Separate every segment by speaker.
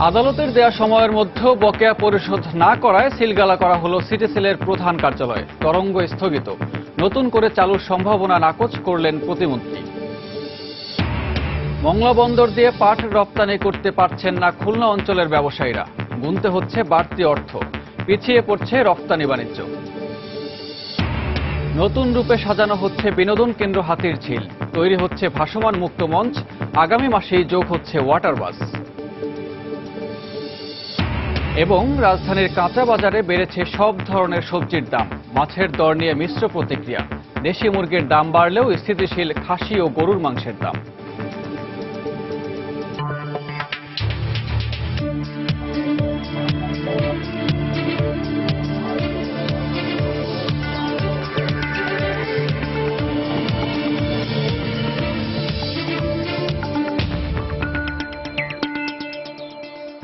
Speaker 1: আদালতের দেয়া সময়ের মধ্যেও বকেয়া পরিশোধ না করায় সিলগালা করা হলো সিটিসেলের প্রধান কার্যালয়ে। তরঙ্গ স্থগিত, নতুন করে চালুর সম্ভাবনা নাকচ করলেন প্রতিমন্ত্রী। মংলা বন্দর দিয়ে পাট রপ্তানি করতে পারছেন না খুলনা অঞ্চলের ব্যবসায়ীরা। গুনতে হচ্ছে বাড়তি অর্থ, পিছিয়ে পড়ছে রপ্তানি বাণিজ্য। নতুন রূপে সাজানো হচ্ছে বিনোদন কেন্দ্র হাতিরঝিল, তৈরি হচ্ছে ভাসমান মুক্ত মঞ্চ, আগামী মাসেই যোগ হচ্ছে ওয়াটার বাস। এবং রাজধানীর কাঁচা বাজারে বেড়েছে সব ধরনের সবজির দাম। মাছের দর নিয়ে মিশ্র প্রতিক্রিয়া। দেশি মুরগির দাম বাড়লেও স্থিতিশীল খাসি ও গরুর মাংসের দাম।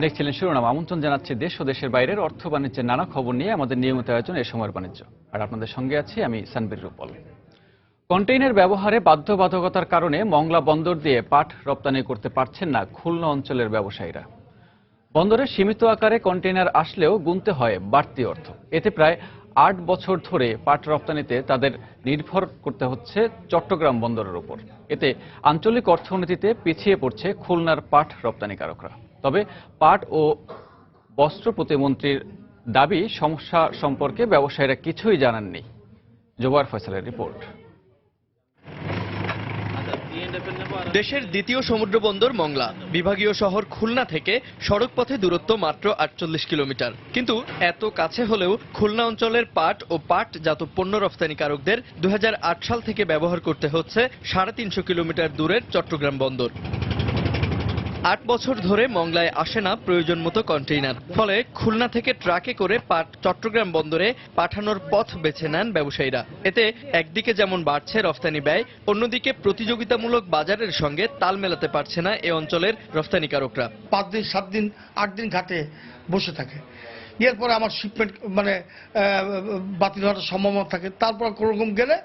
Speaker 1: দেখছিলেন শিরোনাম। আমন্ত্রণ জানাচ্ছি দেশ ও দেশের বাইরের অর্থ বাণিজ্যের নানা খবর নিয়ে আমাদের নিয়মিত আয়োজন এ সময়ের বাণিজ্য। আর আপনাদের সঙ্গে আছি আমি সানবীর রূপল। কন্টেইনার ব্যবহারে বাধ্যবাধকতার কারণে মংলা বন্দর দিয়ে পাট রপ্তানি করতে পারছেন না খুলনা অঞ্চলের ব্যবসায়ীরা। বন্দরে সীমিত আকারে কন্টেইনার আসলেও গুনতে হয় বাড়তি অর্থ। এতে প্রায় ৮ বছর ধরে পাট রপ্তানিতে তাদের নির্ভর করতে হচ্ছে চট্টগ্রাম বন্দরের উপর। এতে আঞ্চলিক অর্থনীতিতে পিছিয়ে পড়ছে খুলনার পাট রপ্তানিকারকরা। তবে পাট ও বস্ত্র প্রতিমন্ত্রীর দাবি, সমস্যা সম্পর্কে ব্যবসায়ীরা কিছুই জানাননি। জোবায়ের ফয়সালের রিপোর্ট।
Speaker 2: দেশের দ্বিতীয় সমুদ্র বন্দর মংলা, বিভাগীয় শহর খুলনা থেকে সড়ক পথে দূরত্ব মাত্র ৪৮ কিলোমিটার। কিন্তু এত কাছে হলেও খুলনা অঞ্চলের পাট ও পাটজাত পণ্য রপ্তানিকারকদের ২০০৮ সাল থেকে ব্যবহার করতে হচ্ছে ৩৫০ কিলোমিটার দূরের চট্টগ্রাম বন্দর। ৮ বছর ধরে মংলায় আসে না প্রয়োজন মতো কন্টেইনার। ফলে খুলনা থেকে ট্রাকে করে পাট চট্টগ্রাম বন্দরে পাঠানোর পথ বেছে নেন ব্যবসায়ীরা। এতে একদিকে যেমন বাড়ছে রফতানি ব্যয়, অন্যদিকে প্রতিযোগিতামূলক বাজারের সঙ্গে তাল মেলাতে পারছে না এ অঞ্চলের রফতানিকারকরা।
Speaker 3: ৫ দিন ৭ দিন ৮ দিন ঘাটে বসে থাকে। এরপরে আমার শিপমেন্ট বাতিল হওয়ার সম্ভাবনা থাকে। তারপর কোনোরকম গেলে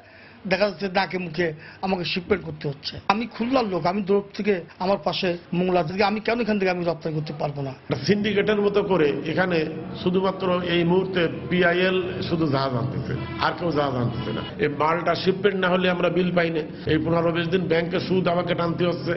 Speaker 3: দেখা যাচ্ছে নাকে মুখে আমাকে শিপমেন্ট করতে হচ্ছে। আমি খুলনার লোক, আমি দূর থেকে আমার পাশে মোংলা থেকে আমি কেন এখান থেকে আমি রপ্তানি করতে পারবো না?
Speaker 4: সিন্ডিকেটের মতো করে এখানে শুধুমাত্র এই মুহূর্তে পিআইএল শুধু জাহাজ আনতেছে, আর কেউ জাহাজ আনতেছে না। এই মালটা শিপমেন্ট না হলে আমরা বিল পাই না। এই ১৫-২০ দিন ব্যাংকের সুদ আমাকে টানতে হচ্ছে।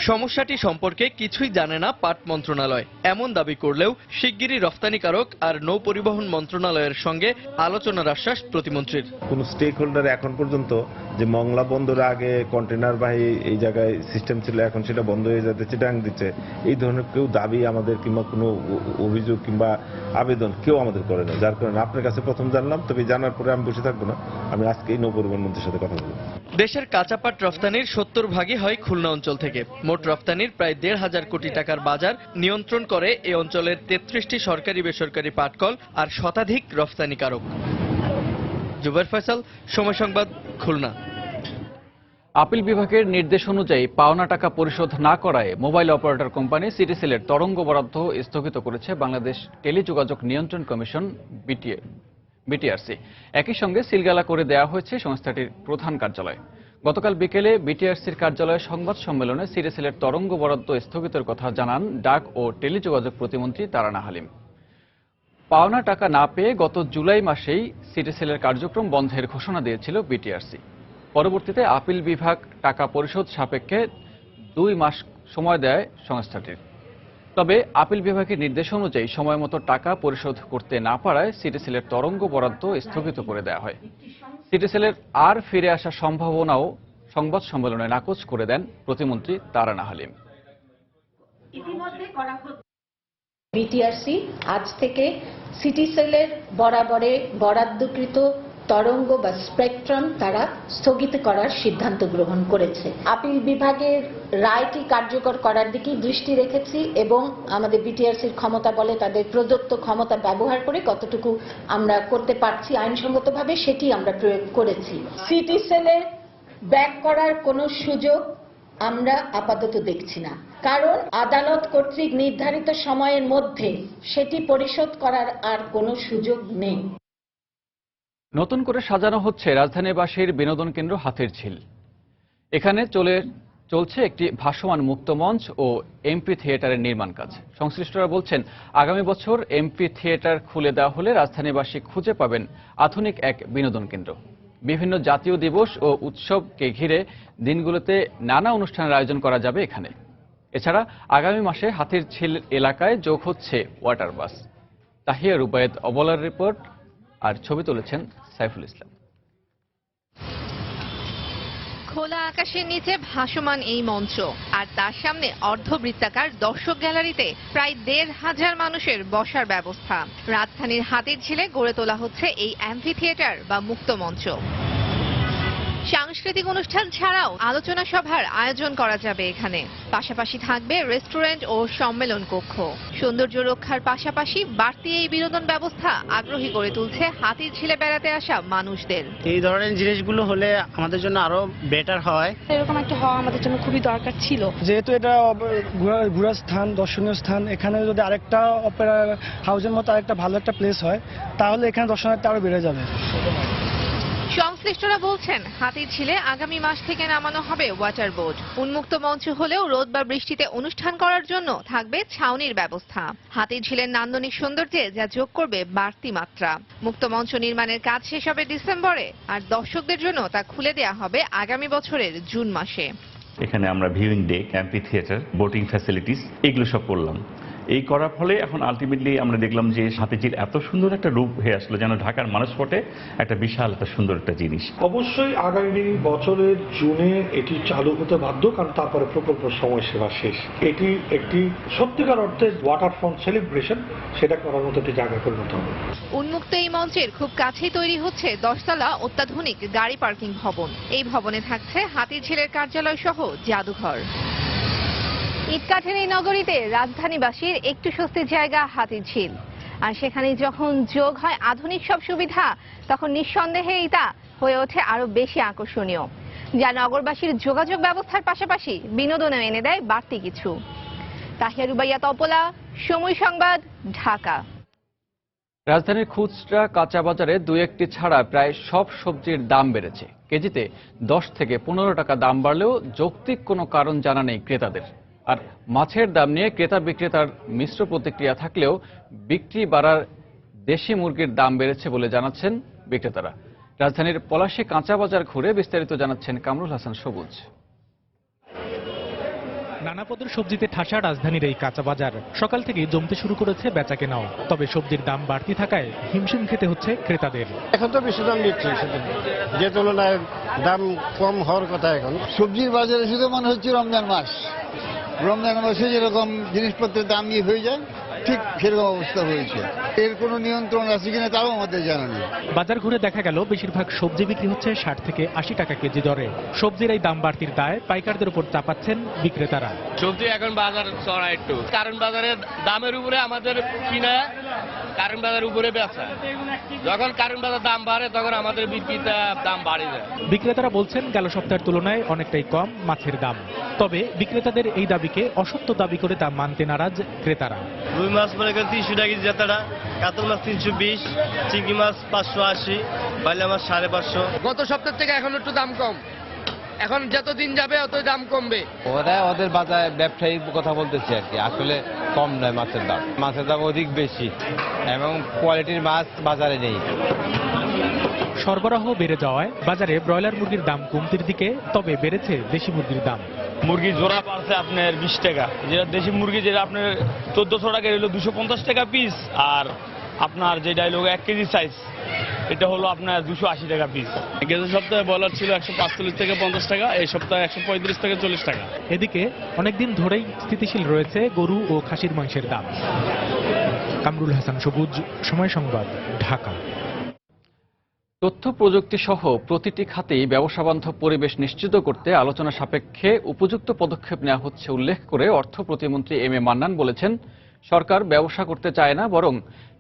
Speaker 2: সমস্যাটি সম্পর্কে কিছুই জানে না পাট মন্ত্রণালয়, এমন দাবি করলেও শিগগিরই রফতানিকারক আর নৌ পরিবহন মন্ত্রণালয়ের সঙ্গে আলোচনার আশ্বাস প্রতিমন্ত্রীর।
Speaker 5: কোন স্টেক হোল্ডার এখন পর্যন্ত যে মংলা বন্দরে আগে কন্টেনার বাহী এই জায়গায় সিস্টেম ছিল, এখন সেটা বন্ধ হয়ে যাচ্ছে, চিটাং দিচ্ছে, এই ধরনের কেউ দাবি আমাদের কিংবা কোনো অভিযোগ কিংবা আবেদন কেউ আমাদের করে না। যার কারণে আপনার কাছে প্রথম জানলাম, তবে জানার পরে আমি বসে থাকবো না, আমি আজকে এই নৌ পরিবহন মন্ত্রীর সাথে কথা বলবো।
Speaker 2: দেশের কাঁচা পাট রফতানির ৭০ ভাগই হয় খুলনা অঞ্চল থেকে। মোট রফতানির প্রায় ১,৫০০ কোটি টাকার বাজার নিয়ন্ত্রণ করে এ অঞ্চলের ৩৩টি সরকারি বেসরকারি পাটকল আর শতাধিক রফতানিকারক। জুবায়ের ফয়সাল, সময় সংবাদ, খুলনা।
Speaker 1: আপিল বিভাগের নির্দেশ অনুযায়ী পাওনা টাকা পরিশোধ না করায় মোবাইল অপারেটর কোম্পানি সিটিসেলের তরঙ্গ বরাদ্দ স্থগিত করেছে বাংলাদেশ টেলিযোগাযোগ নিয়ন্ত্রণ কমিশন বিটিআরসি। একই সঙ্গে সিলগালা করে দেওয়া হয়েছে সংস্থাটির প্রধান কার্যালয়। গতকাল বিকেলে বিটিআরসির কার্যালয়ে সংবাদ সম্মেলনে সিটিসেলের তরঙ্গ বরাদ্দ স্থগিতের কথা জানান ডাক ও টেলিযোগাযোগ প্রতিমন্ত্রী তারানা হালিম। পাওনা টাকা না পেয়ে গত জুলাই মাসেই সিটিসেলের কার্যক্রম বন্ধের ঘোষণা দিয়েছিল বিটিআরসি। পরবর্তীতে আপিল বিভাগ টাকা পরিশোধ সাপেক্ষে ২ মাস সময় দেয় সংস্থাটির। তবে আপিল বিভাগের নির্দেশ অনুযায়ী সময়মতো টাকা পরিশোধ করতে না পারায় সিটিসেলের তরঙ্গ বরাদ্দ স্থগিত করে দেওয়া হয়। সিটিসেলের আর ফিরে আসার সম্ভাবনাও সংবাদ সম্মেলনে নাকচ করে দেন প্রতিমন্ত্রী তারানা হালিম।
Speaker 6: বিটিআরসি আজ থেকে সিটিসেলের বরাবরে বরাদ্দকৃত তরঙ্গ বা স্পেকট্রাম তারা স্থগিত করার সিদ্ধান্ত গ্রহণ করেছে। আপিল বিভাগের রায়টি কার্যকর করার দিকে দৃষ্টি রেখেছি এবং আমাদের বিটিআরসির ক্ষমতা বলে তাদের প্রদত্ত ক্ষমতা ব্যবহার করে কতটুকু আমরা করতে পারছি আইনসঙ্গতভাবে সেটি আমরা প্রয়োগ করেছি। সিটিসেলে ব্যাক করার কোনো সুযোগ আমরা আপাতত দেখছি না, কারণ আদালত কর্তৃক নির্ধারিত সময়ের মধ্যে সেটি পরিশোধ করার আর কোনো সুযোগ নেই।
Speaker 1: নতুন করে সাজানো হচ্ছে রাজধানীবাসীর বিনোদন কেন্দ্র হাতিরঝিল। এখানে চলছে একটি ভাসমান মুক্ত মঞ্চ ও এমপি থিয়েটারের নির্মাণ কাজ। সংশ্লিষ্টরা বলছেন, আগামী বছর এমপি থিয়েটার খুলে দেওয়া হলে রাজধানীবাসী খুঁজে পাবেন আধুনিক এক বিনোদন কেন্দ্র। বিভিন্ন জাতীয় দিবস ও উৎসবকে ঘিরে দিনগুলোতে নানা অনুষ্ঠানের আয়োজন করা যাবে এখানে। এছাড়া আগামী মাসে হাতিরঝিল এলাকায় যোগ হচ্ছে ওয়াটার বাস। তাহিয়া রুবায়েত অবলার রিপোর্ট, আর ছবি তুলেছেন সাইফুল ইসলাম।
Speaker 7: খোলা আকাশের নিচে ভাসমান এই মঞ্চ, আর তার সামনে অর্ধবৃত্তাকার দর্শক গ্যালারিতে প্রায় ১৫০০ মানুষের বসার ব্যবস্থা। রাজধানীর হাতিরঝিলে গড়ে তোলা হচ্ছে এই অ্যাম্ফি থিয়েটার বা মুক্ত মঞ্চ। সাংস্কৃতিক অনুষ্ঠান ছাড়াও আলোচনা সভার আয়োজন করা যাবে এখানে। পাশাপাশি থাকবে রেস্টুরেন্ট ও সম্মেলন কক্ষ। সৌন্দর্য রক্ষার পাশাপাশি বাড়তি এই বিনোদন ব্যবস্থা আগ্রহী করে তুলছে হাতিরঝিলে বেড়াতে আসা মানুষদের।
Speaker 8: এই ধরনের জিনিসগুলো হলে আমাদের জন্য আরো বেটার হয়।
Speaker 9: এরকম একটা হওয়া আমাদের জন্য খুবই দরকার ছিল।
Speaker 10: যেহেতু এটা ঘোরার স্থান, দর্শনীয় স্থান, এখানে যদি আরেকটা অপেরা হাউসের মতো আরেকটা ভালো একটা প্লেস হয়, তাহলে এখানে দর্শনার্থী আরো বেড়ে যাবে।
Speaker 7: সংশ্লিষ্টরা বলছেন, হাতিরঝিলে আগামী মাস থেকে নামানো হবে ওয়াটার বোর্ড। উন্মুক্ত মঞ্চ হলেও রোদ বা বৃষ্টিতে অনুষ্ঠান করার জন্য থাকবে ছাউনির ব্যবস্থা। হাতিরঝিলের নান্দনিক সৌন্দর্যে যা যোগ করবে বাড়তি মাত্রা। মুক্ত মঞ্চ নির্মাণের কাজ শেষ হবে ডিসেম্বরে, আর দর্শকদের জন্য তা খুলে দেয়া হবে আগামী বছরের জুন মাসে।
Speaker 11: এখানে আমরা viewing deck, amphitheatre, boating facilities এগুলো সব করলাম। এই করার ফলে এখন আলটিমেটলি আমরা দেখলাম যে হাতিরঝিল এত সুন্দর একটা রূপ হয়ে আসলো, যেন ঢাকার মানসপটে একটা বিশাল একটা সুন্দর একটা জিনিস।
Speaker 12: অবশ্যই আগামী বছরের জুনে এটি চালু হতে বাধ্য, কারণ তারপরে প্রকল্প সময়সীমা শেষ। এটি একটি সত্যিকার অর্থে ওয়াটারফ্রন্ট সেলিব্রেশন, সেটা করার মতো একটি জায়গা পরিণত হবে।
Speaker 7: উন্মুক্ত এই মঞ্চের খুব কাছেই তৈরি হচ্ছে 10 তলা অত্যাধুনিক গাড়ি পার্কিং ভবন। এই ভবনে থাকছে হাতিরঝিলের কার্যালয় সহ জাদুঘর। ইটকাঠের এই নগরীতে রাজধানীবাসীর একটু স্বস্তির জায়গা হাতিরঝিল, আর সেখানে যখন যোগ হয় আধুনিক সব সুবিধা, তখন নিঃসন্দেহে এটা হয়ে ওঠে আরো বেশি আকর্ষণীয়, যা নগরবাসীর যোগাযোগ ব্যবস্থার পাশাপাশি বিনোদনও এনে দেয় বাড়তি কিছু। তাহিয়া রুবাইয়াত অপলা, সময় সংবাদ, ঢাকা।
Speaker 1: রাজধানীর খুচরা কাঁচা বাজারে দুই একটি ছাড়া প্রায় সব সবজির দাম বেড়েছে। কেজিতে 10 থেকে 15 টাকা দাম বাড়লেও যৌক্তিক কোনো কারণ জানা নেই ক্রেতাদের। আর মাছের দাম নিয়ে ক্রেতা বিক্রেতার মিশ্র প্রতিক্রিয়া থাকলেও বিক্রি বাড়ার দেশি মুরগির দাম বেড়েছে বলে জানাচ্ছেন বিক্রেতারা। রাজধানীর পলাশী কাঁচা বাজার ঘুরে বিস্তারিত জানাচ্ছেন কামরুল হাসান সবুজ।
Speaker 13: নানা পদের সবজিতে ঠাসা রাজধানীর এই কাঁচা বাজার সকাল থেকে জমতে শুরু করেছে বেচা কেনাও। তবে সবজির দাম বাড়তি থাকায় হিমশিম খেতে হচ্ছে ক্রেতাদের।
Speaker 14: এখন তো বেশি দাম দিচ্ছে, যে তুলনায় দাম কম হওয়ার কথা। এখন সবজির বাজারে শুধু মনে হচ্ছে রমজান মাসে যেরকম জিনিসপত্রের দাম ইয়ে হয়ে যায়, ঠিক সেরকম অবস্থা হয়েছে। এর কোনো নিয়ন্ত্রণ আছে কিনা তাও আমাদের জানা নেই।
Speaker 13: বাজার ঘুরে দেখা গেল বেশিরভাগ সবজি বিক্রি হচ্ছে 60 থেকে 80 টাকা কেজি দরে। সবজির এই দাম বাড়তির দায় পাইকারদের উপর চাপাচ্ছেন বিক্রেতারা।
Speaker 2: সবজি এখন বাজার চড়া একটু, কারণ বাজারের দামের উপরে আমাদের কিনা, কারণ বাজারের উপরে বেচা। যখন কারণ বাজার দাম বাড়ে তখন আমাদের বিক্রিটা দাম বাড়ে যায়।
Speaker 13: বিক্রেতারা বলছেন গেল সপ্তাহের তুলনায় অনেকটাই কম মাছের দাম। তবে বিক্রেতাদের এই দাবিকে অসত্য দাবি করে তা মানতে নারাজ ক্রেতারা।
Speaker 8: রুই মাছ মনে করেন 300 টাকা কেজি জেতাটা, কাতল মাছ 320, চিংড়ি মাছ 580, বাইলা মাছ 550।
Speaker 2: গত সপ্তাহ থেকে এখন একটু দাম কম, এখন যত দিন যাবে অত দাম কমবে।
Speaker 15: ওদের বাজারে ব্যবসায়ী কথা বলতেছে আর কি, আসলে কম নয় মাছের দাম। মাছের দাম অধিক বেশি এবং কোয়ালিটির মাছ বাজারে নেই।
Speaker 13: সরবরাহ বেড়ে যাওয়ায় বাজারে ব্রয়লার মুরগির দাম কমতির দিকে, তবে বেড়েছে দেশি মুরগির দাম।
Speaker 16: মুরগি জোড়া পাচ্ছে আপনার 20 টাকা, যেটা দেশি মুরগি যেটা আপনার 1400 টাকা হলো 250 টাকা পিস, আর আপনার যেটা হলো 1 কেজি সাইজ এটা হলো আপনার 280 টাকা পিস। গেল সপ্তাহে ব্রয়লার ছিল 145 থেকে 50 টাকা, এই সপ্তাহে 135 থেকে 40 টাকা।
Speaker 13: এদিকে অনেকদিন ধরেই স্থিতিশীল রয়েছে গরু ও খাসির মাংসের দাম। কামরুল হাসান সবুজ, সময় সংবাদ, ঢাকা।
Speaker 1: তথ্য প্রযুক্তি সহ প্রতিটি খাতেই ব্যবসাবান্ধব পরিবেশ নিশ্চিত করতে আলোচনা সাপেক্ষে উপযুক্ত পদক্ষেপ নেওয়া হচ্ছে উল্লেখ করে অর্থ প্রতিমন্ত্রী এম এ মান্নান বলেছেন, সরকার ব্যবসা করতে চায় না, বরং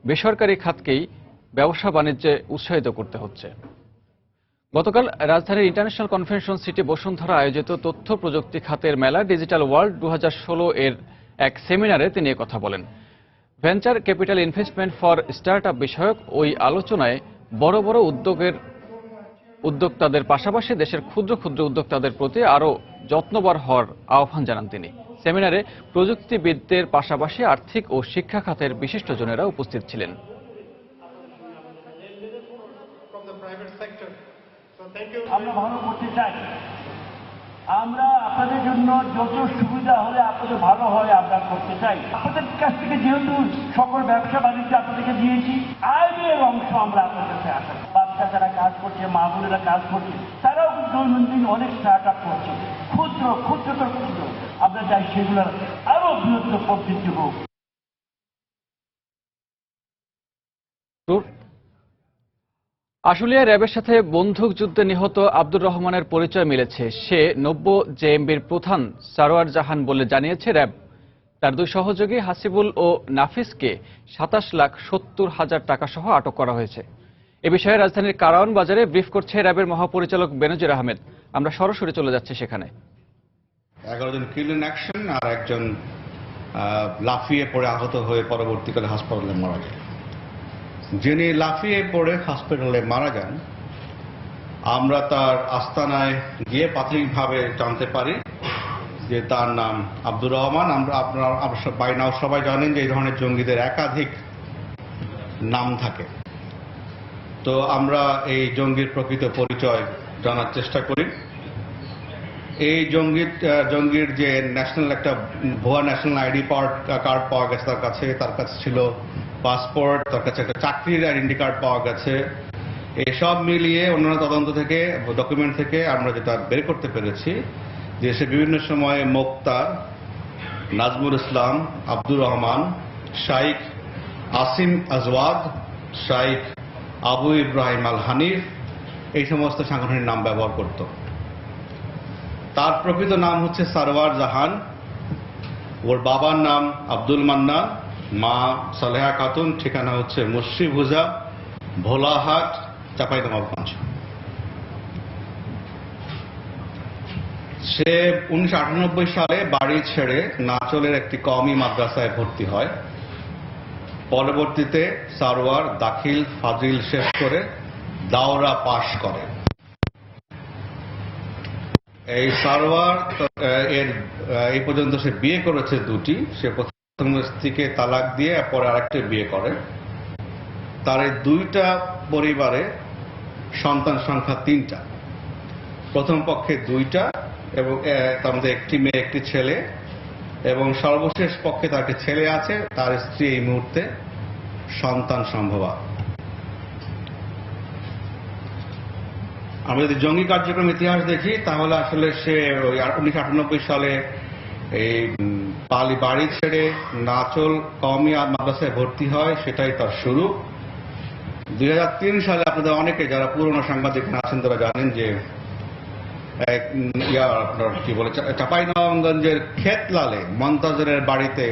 Speaker 1: বেসরকারি খাতকেই ব্যবসা বাণিজ্যে উৎসাহিত করতে হচ্ছে। গতকাল রাজধানীর ইন্টারন্যাশনাল কনভেনশন সিটি বসুন্ধরা আয়োজিত তথ্য প্রযুক্তি খাতের মেলা ডিজিটাল ওয়ার্ল্ড 2016 এর এক সেমিনারে তিনি কথা বলেন। Venture capital investment for start up বিষয়ক ওই আলোচনায় বড় বড় উদ্যোগের উদ্যোক্তাদের পাশাপাশি দেশের ক্ষুদ্র ক্ষুদ্র উদ্যোক্তাদের প্রতি আরও যত্নবান হওয়ার আহ্বান জানান তিনি। সেমিনারে প্রযুক্তিবিদদের পাশাপাশি আর্থিক ও শিক্ষা খাতের বিশিষ্টজনেরা উপস্থিত ছিলেন।
Speaker 17: আমরা ভালো করতে চাই, আমরা আপনাদের জন্য যত সুবিধা হলে আপনাদের ভালো হয় আমরা করতে চাই। আপনাদের কাছ থেকে যেহেতু সকল ব্যবসা বাণিজ্য আপনাদেরকে দিয়েছি, আয়ের অংশ আমরা আপনাদের কাছে আশা করি। বাচ্চা যারা কাজ করছে, মা বোনেরা কাজ করছে, তারাও দৈনন্দিন অনেক স্টার্ট আপ করছে, ক্ষুদ্রতর ক্ষুদ্র। আমরা চাই সেগুলোর আরো বৃহত্তর পদ্ধতি হোক।
Speaker 1: আশুলিয়া র্যাবের সাথে বন্দুক যুদ্ধে নিহত আব্দুর রহমানের পরিচয় মিলেছে। সে 90 জেএমবির প্রধান সারোয়ার জাহান বলে জানিয়েছে র্যাব। তার দুই সহযোগী হাসিবুল ও নাফিসকে 27,70,000 টাকা সহ আটক করা হয়েছে। এ বিষয়ে রাজধানীর কারওয়ান বাজারে ব্রিফ করছে র্যাবের মহাপরিচালক বেনজির আহমেদ। আমরা সরাসরি চলে যাচ্ছি সেখানে।
Speaker 18: 11 জন কিল ইন অ্যাকশন আর একজন লাফিয়ে পড়ে আহত হয়ে পরবর্তীকালে হাসপাতালে মারা যায়। যিনি লাফিয়ে পড়ে হসপিটালে মারা যান, আমরা তার আস্তানায় গিয়ে প্রাথমিকভাবে জানতে পারি যে তার নাম আব্দুর রহমান। আপনারা সবাই জানেন যে এই ধরনের জঙ্গিদের একাধিক নাম থাকে। তো আমরা এই জঙ্গির প্রকৃত পরিচয় জানার চেষ্টা করি। এই জঙ্গির যে ন্যাশনাল একটা ভুয়া ন্যাশনাল আইডি কার্ড পাওয়া গেছে তার কাছে ছিল পাসপোর্ট, তার কাছে একটা চাকরির আইডেন্টি কার্ড পাওয়া গেছে। এসব মিলিয়ে অন্যান্য তদন্ত থেকে, ডকুমেন্ট থেকে আমরা যেটা বের করতে পেরেছি যে সে বিভিন্ন সময়ে মোক্তার, নাজমুল ইসলাম, আব্দুর রহমান, শাইখ আসিম আজওয়াদ, শাইখ আবু ইব্রাহিম আল হানিফ, এই সমস্ত সাংগঠনিক নাম ব্যবহার করত। তার প্রকৃত নাম হচ্ছে সারোয়ার জাহান। ওর বাবার নাম আব্দুল মান্নান, মা সালেহা খাতুন, ঠিকানা হচ্ছে মুন্সিভুজা, ভোলাহাট, চাঁপাইনবাবগঞ্জ। সে 1998 সালে বাড়ি ছেড়ে নাচলের একটি কওমি মাদ্রাসায় ভর্তি হয়। পরবর্তীতে সারোয়ার দাখিল ফাজিল শেষ করে দাওরা পাশ করে। এই সারোয়ার এই পর্যন্ত সে বিয়ে করেছে দুটি। সে প্রথম স্ত্রীকে তালাক দিয়ে পরে আরেকটা বিয়ে করে। তার এই দুইটা পরিবারে সন্তান সংখ্যা 3টা। প্রথম পক্ষে 2টা এবং তার মধ্যে একটি মেয়ে একটি ছেলে, এবং সর্বশেষ পক্ষে তার একটি ছেলে আছে। তার স্ত্রী এই মুহূর্তে সন্তান সম্ভবা। আমরা যদি জঙ্গি কার্যক্রম ইতিহাস দেখি তাহলে আসলে সে 1998 সালে এই বাড়ি ছেড়ে নাচল কওমি মাদ্রাসায় ভর্তি হয়, সেটাই তার শুরু। 2003 সালে আপনাদের অনেকে যারা পুরনো সাংবাদিক আছেন তারা জানেন যে আপনার কি বলে চাঁপাইনবাবগঞ্জের খেতলালে মন্তাজরের বাড়িতে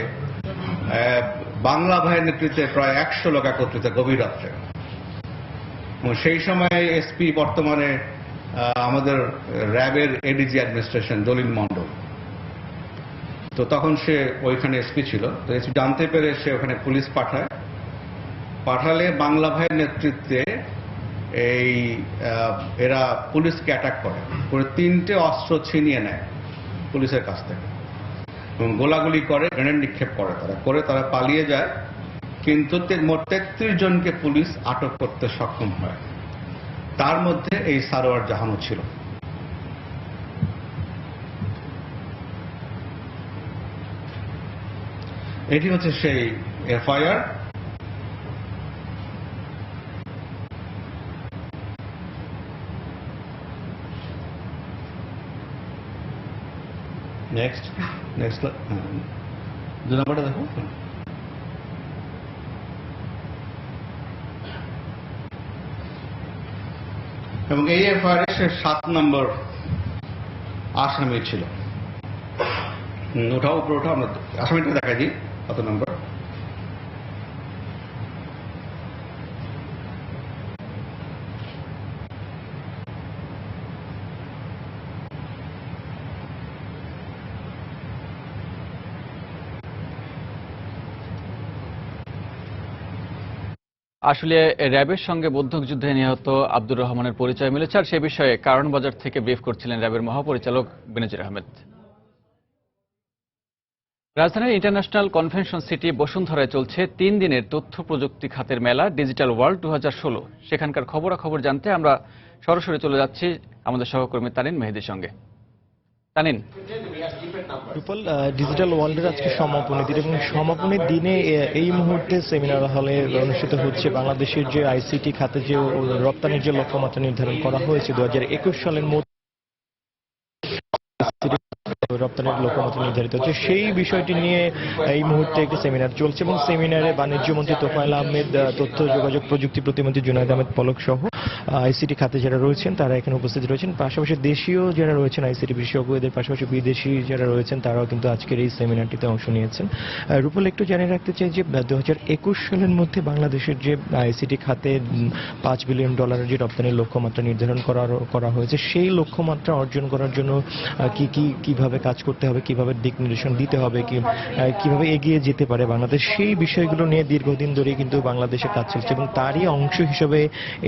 Speaker 18: বাংলা ভাইয়ের নেতৃত্বে প্রায় 100 লোক একত্রিত গভীর রাত্রে। সেই সময় এসপি বর্তমানে আমাদের র্যাবের এডিজি অ্যাডমিনিস্ট্রেশন জলিল মন্ডল। তো তখন সে ওইখানে এসপি ছিল। তো এসপি জানতে পেরে সে ওখানে পুলিশ পাঠালে বাংলা ভাইয়ের নেতৃত্বে এরা পুলিশকে অ্যাটাক করে 3টে অস্ত্র ছিনিয়ে নেয় পুলিশের কাছ থেকে এবং গোলাগুলি করে, গ্রেনেড নিক্ষেপ করে তারা পালিয়ে যায়। কিন্তু মোট 33 জনকে পুলিশ আটক করতে সক্ষম হয়। তার মধ্যে এই সারোয়ার জাহানও ছিল। এটি হচ্ছে সেই এফআইআর। নেক্সট 2 নম্বরটা দেখো। এবং এই এফআইআরে সে 7 নম্বর আসামি ছিল। ওঠাও উপরে ওঠাও, আমরা আসামিটা দেখা দিই কত নম্বর।
Speaker 1: আসলে র্যাবের সঙ্গে বন্দুকযুদ্ধে নিহত আব্দুর রহমানের পরিচয় মিলেছে, আর সে বিষয়ে কারণ বাজার থেকে ব্রিফ করছিলেন র্যাবের মহাপরিচালক বেনজির আহমেদ। রাজধানীর ইন্টারন্যাশনাল কনভেনশন সিটি বসুন্ধরায় চলছে 3 দিনের তথ্য প্রযুক্তি খাতের মেলা ডিজিটাল ওয়ার্ল্ড 2016। সেখানকার খবরাখবর জানতে আমরা সরাসরি চলে যাচ্ছি আমাদের সহকর্মী তানিন মেহেদির সঙ্গে। তানিন,
Speaker 19: ডিজিটাল ওয়ার্ল্ডের আজকে সমাপনী দিন এবং সমাপনীর দিনে এই মুহূর্তে সেমিনার হলে অনুষ্ঠিত হচ্ছে বাংলাদেশের যে আইসিটি খাতে যে রপ্তানির যে লক্ষ্যমাত্রা নির্ধারণ করা হয়েছে 2021 সালের মধ্যে রপ্তানির লক্ষ্যমাত্রা নির্ধারিত হচ্ছে, সেই বিষয়টি নিয়ে এই মুহূর্তে একটি সেমিনার চলছে এবং সেমিনারে বাণিজ্য মন্ত্রী তোফায়েল আহমেদ, তথ্য যোগাযোগ প্রযুক্তি প্রতিমন্ত্রী জুনায়েদ আহমেদ পলক সহ আইসিটি খাতে যারা রয়েছেন তারা এখানে উপস্থিত রয়েছেন। পাশাপাশি দেশীয় যারা রয়েছেন আইসিটি বিশেষজ্ঞ, এদের পাশাপাশি বিদেশি যারা রয়েছেন তারাও কিন্তু আজকের এই সেমিনারটিতে অংশ নিয়েছেন। রূপল, একটু জানিয়ে রাখতে চাই যে 2021 সালের মধ্যে বাংলাদেশের যে আইসিটি খাতে $5 বিলিয়ন যে রপ্তানির লক্ষ্যমাত্রা নির্ধারণ করা হয়েছে, সেই লক্ষ্যমাত্রা অর্জন করার জন্য কিভাবে কাজ করতে হবে, কিভাবে দিক নির্দেশন দিতে হবে, কিভাবে এগিয়ে যেতে পারে বাংলাদেশ, সেই বিষয়গুলো নিয়ে দীর্ঘদিন ধরে কিন্তু বাংলাদেশে কাজ চলছে এবং তারই অংশ হিসেবে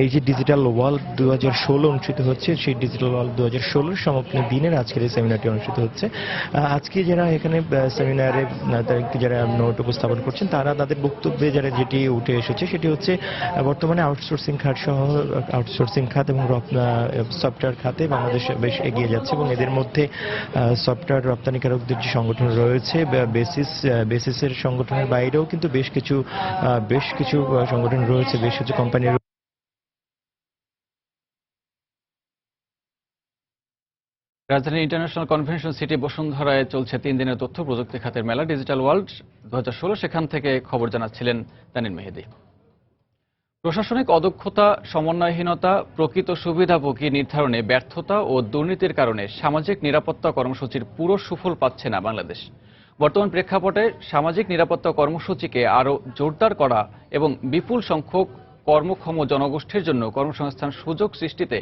Speaker 19: এই যে ডিজিটাল ওয়ার্ল্ড 2016 অনুষ্ঠিত হচ্ছে, সেই ডিজিটাল ওয়ার্ল্ড 2016 সমাপনী দিনের আজকের এই সেমিনারটি অনুষ্ঠিত হচ্ছে। আজকে যারা এখানে সেমিনারে যারা নোট উপস্থাপন করছেন তারা তাদের বক্তব্যে যেটি উঠে এসেছে সেটি হচ্ছে বর্তমানে আউটসোর্সিং খাত এবং সফটওয়্যার খাতে বাংলাদেশ বেশ এগিয়ে যাচ্ছে এবং এদের মধ্যে সফটওয়্যার রপ্তানিকারকদের যে সংগঠন রয়েছে বেসিসের সংগঠনের বাইরেও কিন্তু বেশ কিছু সংগঠন রয়েছে, বেশ কিছু কোম্পানি।
Speaker 1: রাজধানীর ইন্টারন্যাশনাল কনভেনশন সিটি বসুন্ধরায় চলছে 3 দিনের তথ্য প্রযুক্তি খাতের মেলা ডিজিটাল ওয়ার্ল্ড 2016। সেখান থেকে খবর জানাচ্ছিলেন তানিন মেহেদি। প্রশাসনিক অদক্ষতা, সমন্বয়হীনতা, প্রকৃত সুবিধাভোগী নির্ধারণে ব্যর্থতা ও দুর্নীতির কারণে সামাজিক নিরাপত্তা কর্মসূচির পুরো সুফল পাচ্ছে না বাংলাদেশ। বর্তমান প্রেক্ষাপটে সামাজিক নিরাপত্তা কর্মসূচিকে আরও জোরদার করা এবং বিপুল সংখ্যক কর্মক্ষম জনগোষ্ঠীর জন্য কর্মসংস্থান সুযোগ সৃষ্টিতে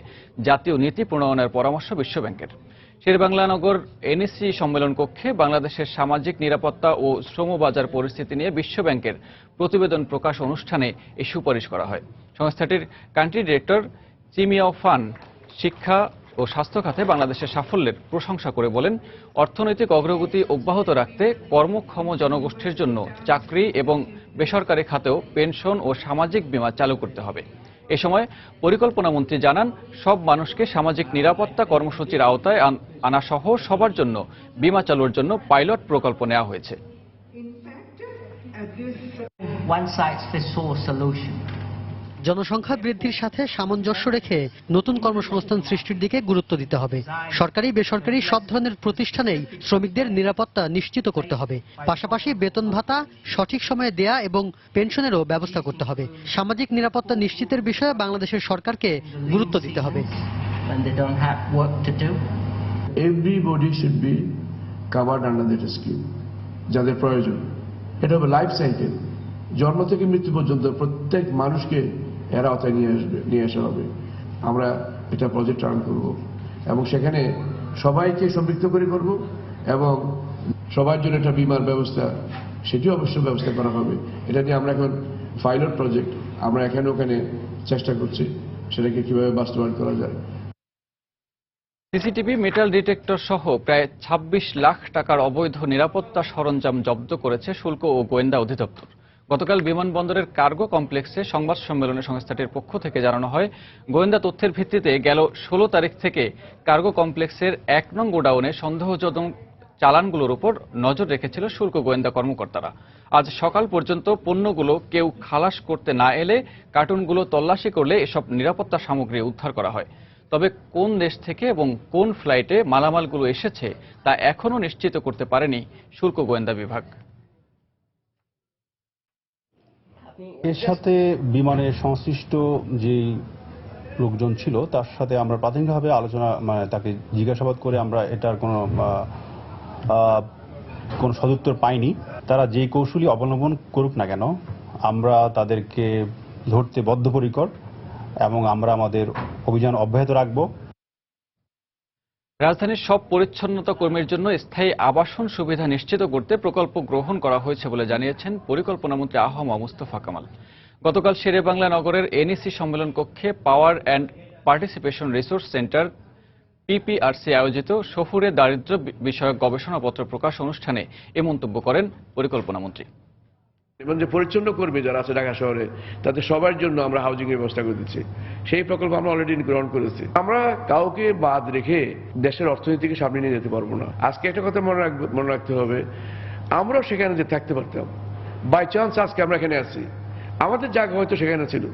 Speaker 1: জাতীয় নীতি প্রণয়নের পরামর্শ বিশ্বব্যাংকের। শেরেবাংলানগর এনএসসি সম্মেলন কক্ষে বাংলাদেশের সামাজিক নিরাপত্তা ও শ্রমবাজার পরিস্থিতি নিয়ে বিশ্বব্যাংকের প্রতিবেদন প্রকাশ অনুষ্ঠানে এই সুপারিশ করা হয়। সংস্থাটির কান্ট্রি ডিরেক্টর চিমিয়াও ফান শিক্ষা ও স্বাস্থ্য খাতে বাংলাদেশের সাফল্যের প্রশংসা করে বলেন, অর্থনৈতিক অগ্রগতি অব্যাহত রাখতে কর্মক্ষম জনগোষ্ঠীর জন্য চাকরি এবং বেসরকারি খাতেও পেনশন ও সামাজিক বীমা চালু করতে হবে। এ সময় পরিকল্পনা মন্ত্রী জানান, সব মানুষকে সামাজিক নিরাপত্তা কর্মসূচির আওতায় আনা সহ সবার জন্য বীমা চালুর জন্য পাইলট প্রকল্প নেওয়া হয়েছে।
Speaker 20: জনসংখ্যা বৃদ্ধির সাথে সামঞ্জস্য রেখে নতুন কর্মসংস্থান সৃষ্টির দিকে গুরুত্ব দিতে হবে। সরকারি বেসরকারি সব ধরনের প্রতিষ্ঠানেই শ্রমিকদের নিরাপত্তা নিশ্চিত করতে হবে। পাশাপাশি বেতন ভাতা সঠিক সময়ে দেয়া এবং পেনশনেরও ব্যবস্থা করতে হবে। সামাজিক নিরাপত্তা নিশ্চিতের বিষয়ে বাংলাদেশের সরকারকে গুরুত্ব দিতে হবে।
Speaker 21: Everybody should be covered under that scheme, যাদের প্রয়োজন। এটা হবে লাইফ সাইকেল, জন্ম থেকে মৃত্যু পর্যন্ত প্রত্যেক মানুষকে এর আওতায় নিয়ে আসা হবে। আমরা এটা প্রজেক্ট রান করব এবং সেখানে সবাইকে সম্পৃক্ত করে করব এবং সবার জন্য একটা বীমার ব্যবস্থা সেটিও অবশ্যই ব্যবস্থা করা হবে। এটা নিয়ে আমরা এখন পাইলট প্রজেক্ট আমরা এখানে ওখানে চেষ্টা করছি সেটাকে কিভাবে বাস্তবায়ন করা যায়।
Speaker 1: সিসিটিভি, মেটাল ডিটেক্টর সহ প্রায় 26 লাখ টাকার অবৈধ নিরাপত্তা সরঞ্জাম জব্দ করেছে শুল্ক ও গোয়েন্দা অধিদপ্তর। গতকাল বিমানবন্দরের কার্গো কমপ্লেক্সে সংবাদ সম্মেলনে সংস্থাটির পক্ষ থেকে জানানো হয়, গোয়েন্দা তথ্যের ভিত্তিতে গেল 16 তারিখ থেকে কার্গো কমপ্লেক্সের 1 নং গোডাউনে সন্দেহজনক চালানগুলোর উপর নজর রেখেছিল শুল্ক গোয়েন্দা কর্মকর্তারা। আজ সকাল পর্যন্ত পণ্যগুলো কেউ খালাস করতে না এলে কার্টুনগুলো তল্লাশি করলে এসব নিরাপত্তা সামগ্রী উদ্ধার করা হয়। তবে কোন দেশ থেকে এবং কোন ফ্লাইটে মালামালগুলো এসেছে তা এখনও নিশ্চিত করতে পারেনি শুল্ক গোয়েন্দা বিভাগ।
Speaker 22: এর সাথে বিমানের সংশ্লিষ্ট যে লোকজন ছিল তার সাথে আমরা প্রাথমিকভাবে আলোচনা তাকে জিজ্ঞাসাবাদ করে আমরা এটার কোনো সদুত্তর পাইনি। তারা যে কৌশলী অবলম্বন করুক না কেন আমরা তাদেরকে ধরতে বদ্ধপরিকর এবং আমরা আমাদের অভিযান অব্যাহত রাখব।
Speaker 1: রাজধানীর সব পরিচ্ছন্নতা কর্মীর জন্য স্থায়ী আবাসন সুবিধা নিশ্চিত করতে প্রকল্প গ্রহণ করা হয়েছে বলে জানিয়েছেন পরিকল্পনামন্ত্রী আ হ ম মুস্তফা কামাল। গতকাল শেরেবাংলা নগরের এনইসি সম্মেলন কক্ষে power and participation resource centre PPRC আয়োজিত শহুরে দারিদ্র্য বিষয়ক গবেষণাপত্র প্রকাশ অনুষ্ঠানে এ মন্তব্য করেন পরিকল্পনামন্ত্রী।
Speaker 21: এবং যে পরিচ্ছন্ন কর্মী যারা আছে ঢাকা শহরে তাদের সবার জন্য আমরা হাউজিং এর ব্যবস্থা করে দিচ্ছি। সেই প্রকল্প আমরা অলরেডি গ্রহণ করেছি। আমরা কাউকে বাদ রেখে দেশের অর্থনীতিকে সামনে নিয়ে যেতে পারবো না। আজকে একটা কথা মনে রাখতে হবে, আমরাও সেখানে যে থাকতে পারতাম, বাই চান্স আজকে আমরা এখানে আছি, আমাদের জায়গা হয়তো সেখানে ছিল,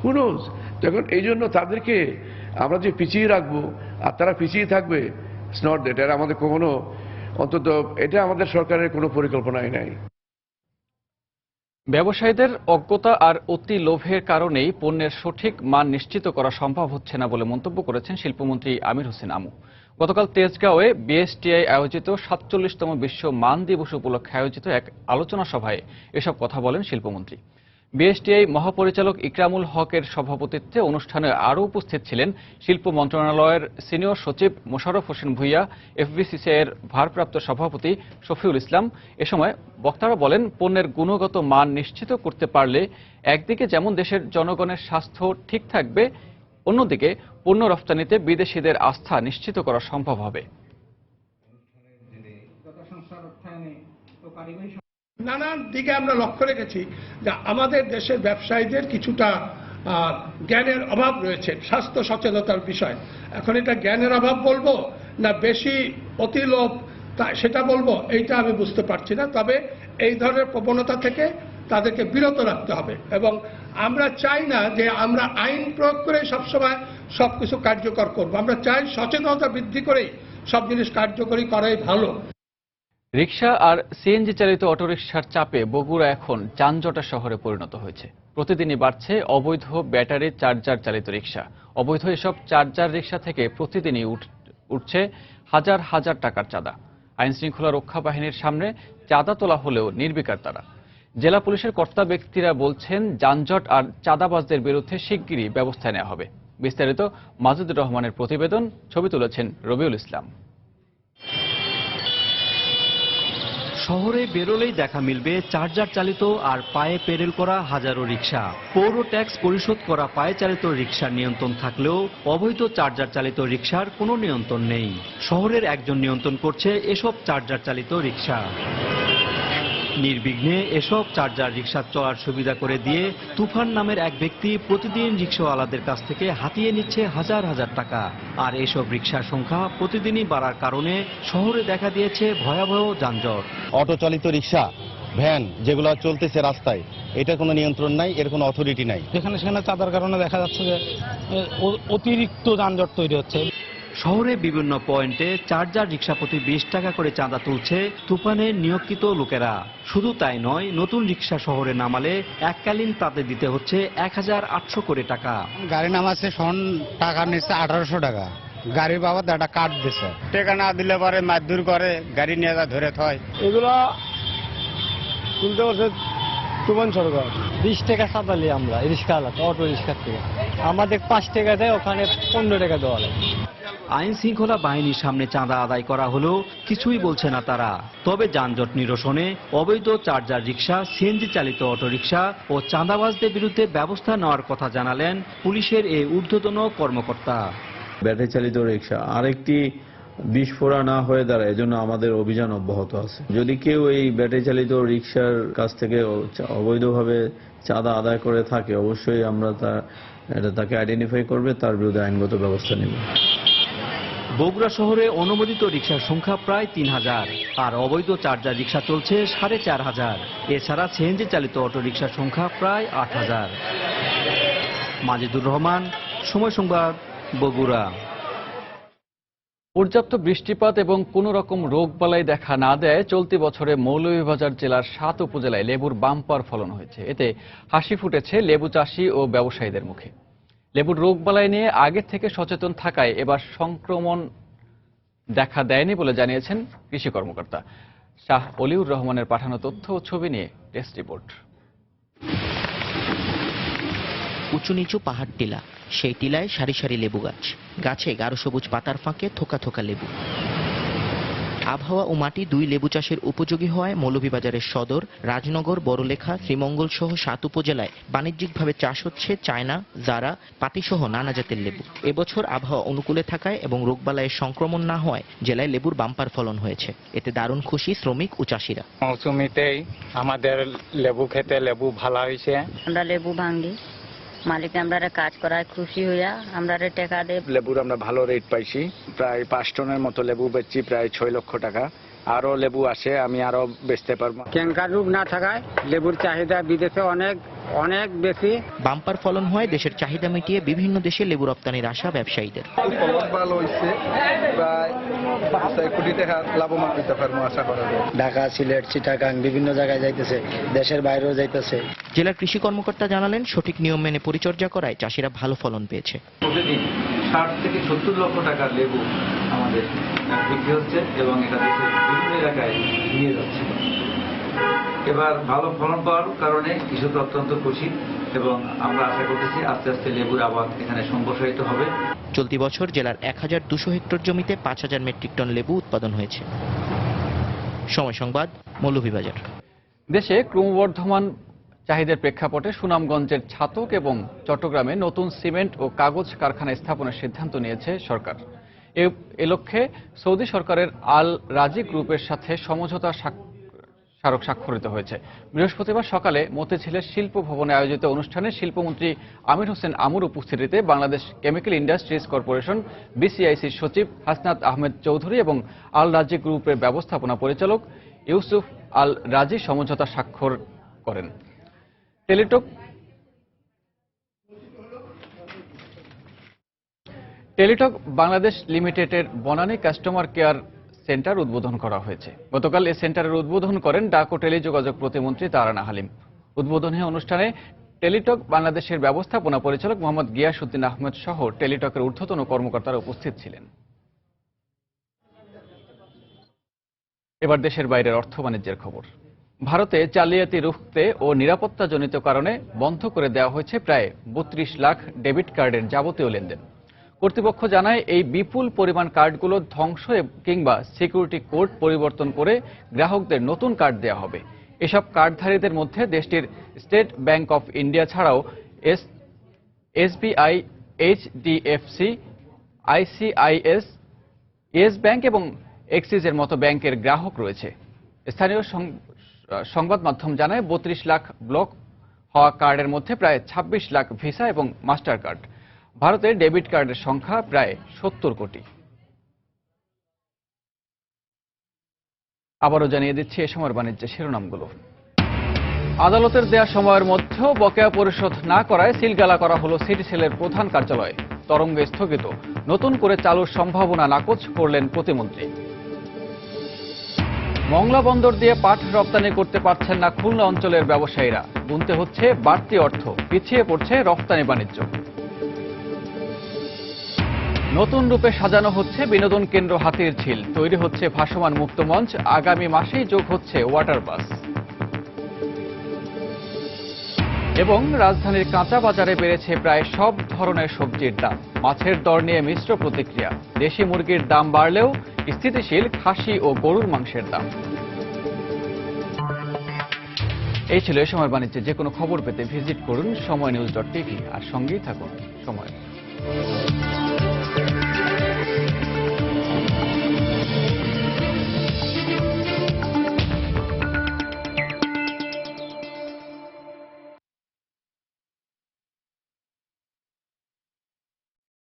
Speaker 21: হু নোজ। তখন এই জন্য তাদেরকে আমরা যে পিছিয়ে রাখবো আর তারা পিছিয়ে থাকবে, ইটস নট দ্যাট। এটা আমাদের কখনো, অন্তত এটা আমাদের সরকারের কোনো পরিকল্পনাই নাই।
Speaker 1: ব্যবসায়ীদের অজ্ঞতা আর অতি লোভের কারণেই পণ্যের সঠিক মান নিশ্চিত করা সম্ভব হচ্ছে না বলে মন্তব্য করেছেন শিল্পমন্ত্রী আমির হোসেন আমু। গতকাল তেজগাঁওয়ে বিএসটিআই আয়োজিত ৪৭তম বিশ্ব মান দিবস উপলক্ষে আয়োজিত এক আলোচনা সভায় এসব কথা বলেন শিল্পমন্ত্রী। বিএসটিআই মহাপরিচালক ইকরামুল হকের সভাপতিত্বে অনুষ্ঠানে আরও উপস্থিত ছিলেন শিল্প মন্ত্রণালয়ের সিনিয়র সচিব মোশাররফ হোসেন ভূঁইয়া, এফবিসিসিআইয়ের ভারপ্রাপ্ত সভাপতি শফিউল ইসলাম। এ সময় বক্তারা বলেন, পণ্যের গুণগত মান নিশ্চিত করতে পারলে একদিকে যেমন দেশের জনগণের স্বাস্থ্য ঠিক থাকবে, অন্যদিকে পণ্য রফতানিতে বিদেশিদের আস্থা নিশ্চিত করা সম্ভব হবে।
Speaker 3: নানান দিকে আমরা লক্ষ্য রেখেছি যে আমাদের দেশের ব্যবসায়ীদের কিছুটা জ্ঞানের অভাব রয়েছে স্বাস্থ্য সচেতনতার বিষয়। এখন এটা জ্ঞানের অভাব বলবো না বেশি অতিলোভ সেটা বলবো, এইটা আমি বুঝতে পারছি না। তবে এই ধরনের প্রবণতা থেকে তাদেরকে বিরত রাখতে হবে এবং আমরা চাই না যে আমরা আইন প্রয়োগ করে সবসময় সবকিছু কার্যকর করব। আমরা চাই সচেতনতা বৃদ্ধি করেই সব জিনিস কার্যকরী করাই ভালো।
Speaker 1: রিকশা আর সিএনজি চালিত অটোরিকশার চাপে বগুড়া এখন যানজটের শহরে পরিণত হয়েছে। প্রতিদিনই বাড়ছে অবৈধ ব্যাটারি চার্জার চালিত রিকশা। অবৈধ এসব চার্জার রিকশা থেকে প্রতিদিনই উঠছে হাজার হাজার টাকার চাঁদা। আইন শৃঙ্খলা রক্ষা বাহিনীর সামনে চাঁদা তোলা হলেও নির্বিকার তারা। জেলা পুলিশের কর্তা ব্যক্তিরা বলছেন, যানজট আর চাঁদাবাজদের বিরুদ্ধে শিগগিরই ব্যবস্থা নেওয়া হবে। বিস্তারিত মাজেদুর রহমানের প্রতিবেদন, ছবি তুলেছেন রবিউল ইসলাম।
Speaker 4: শহরে বেরোলেই দেখা মিলবে চার্জার চালিত আর পায়ে পেডেল করা হাজারো রিকশা। পৌর ট্যাক্স পরিশোধ করা পায়ে চালিত রিকশার নিয়ন্ত্রণ থাকলেও অবৈধ চার্জার চালিত রিকশার কোনো নিয়ন্ত্রণ নেই। শহরের একজন নিয়ন্ত্রণ করছে এসব চার্জার চালিত রিকশা। নির্বিঘ্নে এসব চার্জার রিকশা চলার সুবিধা করে দিয়ে তুফান নামের এক ব্যক্তি প্রতিদিন রিকশাওয়ালাদের কাছ থেকে হাতিয়ে নিচ্ছে হাজার হাজার টাকা। আর এসব রিকশার সংখ্যা প্রতিদিনই বাড়ার কারণে শহরে দেখা দিয়েছে ভয়াবহ যানজট।
Speaker 23: অটো চালিত রিকশা, ভ্যান যেগুলো চলতেছে রাস্তায়, এটা কোনো নিয়ন্ত্রণ নাই, এর কোনো অথরিটি নাই।
Speaker 24: যেখানে সেখানে চাঁদার কারণে দেখা যাচ্ছে যে অতিরিক্ত যানজট তৈরি হচ্ছে।
Speaker 4: শহরে বিভিন্ন পয়েন্টে চার্জার রিকশা প্রতি 20 টাকা করে চাঁদা তুলছে তুফানের নিয়োজিত লোকেরা। শুধু তাই নয়, নতুন রিকশা শহরে নামালে এককালীন তাদের দিতে হচ্ছে 1800 করে টাকা।
Speaker 25: গাড়ি নামাচ্ছে শোন টাকা নিচ্ছে 1800 টাকা। গাড়ির বাবদ একটা কার্ড দিচ্ছে, টাকা না দিলে পরে মারধর করে, গাড়ি নিয়ে যা ধরে থয়।
Speaker 10: এগুলো তুলতে বলছে তুফান সরকার। 20 টাকা চাঁদালি আমরা রিক্সা আলাদা অটো রিক্সার থেকে, আমাদের 5 টাকা দেয়, ওখানে 15 টাকা দেওয়া লাগে।
Speaker 4: আইন শৃঙ্খলা বাহিনীর সামনে চাঁদা আদায় করা হলেও কিছুই বলছে না তারা। তবে যানজট নিরসনে অবৈধ চার্জার রিকশা, সিএনজি চালিত অটোরিকশা ও চাঁদাবাজদের বিরুদ্ধে ব্যবস্থা নেওয়ার কথা জানালেন পুলিশের এই ঊর্ধ্বতন কর্মকর্তা।
Speaker 26: ব্যাটারি চালিত রিকশা আরেকটি বিস্ফোরা না হয়ে দাঁড়ায়, এজন্য আমাদের অভিযান অব্যাহত আছে। যদি কেউ এই ব্যাটারি চালিত রিকশার কাছ থেকে অবৈধভাবে চাঁদা আদায় করে থাকে, অবশ্যই আমরা তাকে আইডেন্টিফাই করবে, তার বিরুদ্ধে আইনগত ব্যবস্থা নেব।
Speaker 4: বগুড়া শহরে অনুমোদিত রিকশার সংখ্যা প্রায় 3000 আর অবৈধ চার্জার রিকশা চলছে 4500। এছাড়া সিএনজি চালিত অটোরিকশার সংখ্যা প্রায় 8000। মাজেদুর রহমান, সময় সংবাদ, বগুড়া।
Speaker 1: পর্যাপ্ত বৃষ্টিপাত এবং কোনো রকম রোগবালাই দেখা না দেয় চলতি বছরে মৌলভীবাজার জেলার 7 উপজেলায় লেবুর বাম্পার ফলন হয়েছে। এতে হাসি ফুটেছে লেবু চাষি ও ব্যবসায়ীদের মুখে। লেবুর রোগবালাই নিয়ে আগে থেকে সচেতন থাকায় এবার সংক্রমণ দেখা দেয়নি বলে জানিয়েছেন কৃষি কর্মকর্তা। শাহ অলিউর রহমানের পাঠানো তথ্য ও ছবি নিয়ে টেস্ট রিপোর্ট।
Speaker 27: উঁচু নিচু পাহাড় টিলা, সেই টিলায় সারি সারি লেবু গাছ, গাছে গাঢ় সবুজ পাতার ফাঁকে থোকা থোকা লেবু। আবহাওয়া ও মাটি দুই লেবু চাষের উপযোগী হওয়ায় মৌলভীবাজারের সদর, রাজনগর, বড়লেখা, শ্রীমঙ্গল সহ 7 উপজেলায় বাণিজ্যিকভাবে চাষ হচ্ছে চায়না, জারা, পাতিসহ নানা জাতের লেবু। এবছর আবহাওয়া অনুকূলে থাকায় এবং রোগবালাইয়ের সংক্রমণ না হওয়ায় জেলায় লেবুর বাম্পার ফলন হয়েছে। এতে দারুণ খুশি শ্রমিক ও চাষিরা।
Speaker 5: মৌসুমিতেই আমাদের লেবু খেতে লেবু ভালো হয়েছে।
Speaker 6: আমরা লেবু ভাঙ্গি, মালিক আমরা কাজ করায় খুশি হইয়া আমরা টাকা দেব।
Speaker 7: লেবুর আমরা ভালো রেট পাইছি, প্রায় 5 টনের মতো লেবু বেচছি, প্রায় 6 লক্ষ টাকা। আরো লেবু আসে, আমি আরো বেচতে পারবো।
Speaker 5: ক্যাঙ্কার রোগ না থাকায় লেবুর চাহিদা বিদেশে অনেক বেশি।
Speaker 27: বাম্পার ফলন হয় দেশের চাহিদা মিটিয়ে বিভিন্ন দেশে লেবু রপ্তানির আশা ব্যবসায়ীদের।
Speaker 7: ভালো হয়েছে, প্রায় 5 কোটি টাকা লাভবান হতে পারবো আশা করা যায়।
Speaker 10: ঢাকা, সিলেট, চিটাগাং বিভিন্ন জায়গায় যাইতেছে, দেশের বাইরেও যাইতেছে।
Speaker 27: জেলার কৃষি কর্মকর্তা জানালেন, সঠিক নিয়ম মেনে পরিচর্যা করায় চাষিরা ভালো ফলন পেয়েছে।
Speaker 9: প্রতিদিন 60 থেকে 70 লক্ষ টাকার লেবু আমাদের বিক্রি হচ্ছে এবং এটা দেশের বিভিন্ন এলাকায় নিয়ে যাচ্ছে। এবার ভালো ফলন পাওয়ার কারণে কৃষক অত্যন্ত খুশি এবং আমরা আশা করতেছি আস্তে আস্তে লেবুর আবাদ এখানে সম্প্রসারিত হবে।
Speaker 27: চলতি বছর জেলার 1200 হেক্টর জমিতে 5000 মেট্রিক টন লেবু উৎপাদন হয়েছে। সময় সংবাদ, মৌলভীবাজার।
Speaker 1: দেশে ক্রমবর্ধমান চাহিদার প্রেক্ষাপটে সুনামগঞ্জের ছাতক এবং চট্টগ্রামে নতুন সিমেন্ট ও কাগজ কারখানা স্থাপনের সিদ্ধান্ত নিয়েছে সরকার। এ লক্ষ্যে সৌদি সরকারের আল রাজি গ্রুপের সাথে সমঝোতা স্মারক স্বাক্ষরিত হয়েছে। বৃহস্পতিবার সকালে মতিঝিলের শিল্প ভবনে আয়োজিত অনুষ্ঠানে শিল্পমন্ত্রী আমির হোসেন আমুর উপস্থিতিতে বাংলাদেশ কেমিক্যাল ইন্ডাস্ট্রিজ কর্পোরেশন বিসিআইসির সচিব হাসনাত আহমেদ চৌধুরী এবং আল রাজি গ্রুপের ব্যবস্থাপনা পরিচালক ইউসুফ আল রাজি সমঝোতা স্বাক্ষর করেন। টেলিটক বাংলাদেশ লিমিটেডের বনানী কাস্টমার কেয়ার সেন্টার উদ্বোধন করা হয়েছে। গতকাল এই সেন্টারের উদ্বোধন করেন ডাক ও টেলিযোগাযোগ প্রতিমন্ত্রী তারানা হালিম। উদ্বোধনী অনুষ্ঠানে টেলিটক বাংলাদেশের ব্যবস্থাপনা পরিচালক মোহাম্মদ গিয়াসউদ্দিন আহমেদ সহ টেলিটকের ঊর্ধ্বতন কর্মকর্তারা উপস্থিত ছিলেন। এবার দেশের বাইরের অর্থ বাণিজ্যের খবর। ভারতে জালিয়াতি রুখতে ও নিরাপত্তাজনিত কারণে বন্ধ করে দেওয়া হয়েছে প্রায় 32 লাখ ডেবিট কার্ডের যাবতীয় লেনদেন। কর্তৃপক্ষ জানায়, এই বিপুল পরিমাণ কার্ডগুলো ধ্বংস কিংবা সিকিউরিটি কোড পরিবর্তন করে গ্রাহকদের নতুন কার্ড দেওয়া হবে। এসব কার্ডধারীদের মধ্যে দেশটির স্টেট ব্যাংক অফ ইন্ডিয়া ছাড়াও এসবিআই, এইচডিএফসি, আইসিআইএস, ইয়েস ব্যাংক এবং এক্সিসের মতো ব্যাংকের গ্রাহক রয়েছে। স্থানীয় সংবাদ মাধ্যম জানায়, 32 লাখ ব্লক হওয়া কার্ডের মধ্যে প্রায় 26 লাখ ভিসা এবং মাস্টার কার্ড। ভারতে ডেবিট কার্ডের সংখ্যা প্রায় 70 কোটি। আবারও জানিয়ে দিচ্ছি এ সময়ের বাণিজ্যের শিরোনামগুলো। আদালতের দেয়া সময়ের মধ্যেও বকেয়া পরিশোধ না করায় সিলগালা করা হলো সিটি সেলের প্রধান কার্যালয়। তরঙ্গ স্থগিত, নতুন করে চালুর সম্ভাবনা নাকচ করলেন প্রতিমন্ত্রী। মংলা বন্দর দিয়ে পাট রপ্তানি করতে পারছেন না খুলনা অঞ্চলের ব্যবসায়ীরা। গুনতে হচ্ছে বাড়তি অর্থ, পিছিয়ে পড়ছে রপ্তানি বাণিজ্য। নতুন রূপে সাজানো হচ্ছে বিনোদন কেন্দ্র হাতির ঝিল, তৈরি হচ্ছে ভাসমান মুক্ত মঞ্চ, আগামী মাসেই যোগ হচ্ছে ওয়াটার বাস। এবং রাজধানীর কাঁচা বাজারে বেড়েছে প্রায় সব ধরনের সবজির দাম। মাছের দর নিয়ে মিশ্র প্রতিক্রিয়া। দেশি মুরগির দাম বাড়লেও স্থিতিশীল খাসি ও গরুর মাংসের দাম। এই ছিল এ সময়ের বাণিজ্যে। যে কোনো খবর পেতে ভিজিট করুন সময়নিউজ.tv আর সঙ্গেই থাকুন সময়।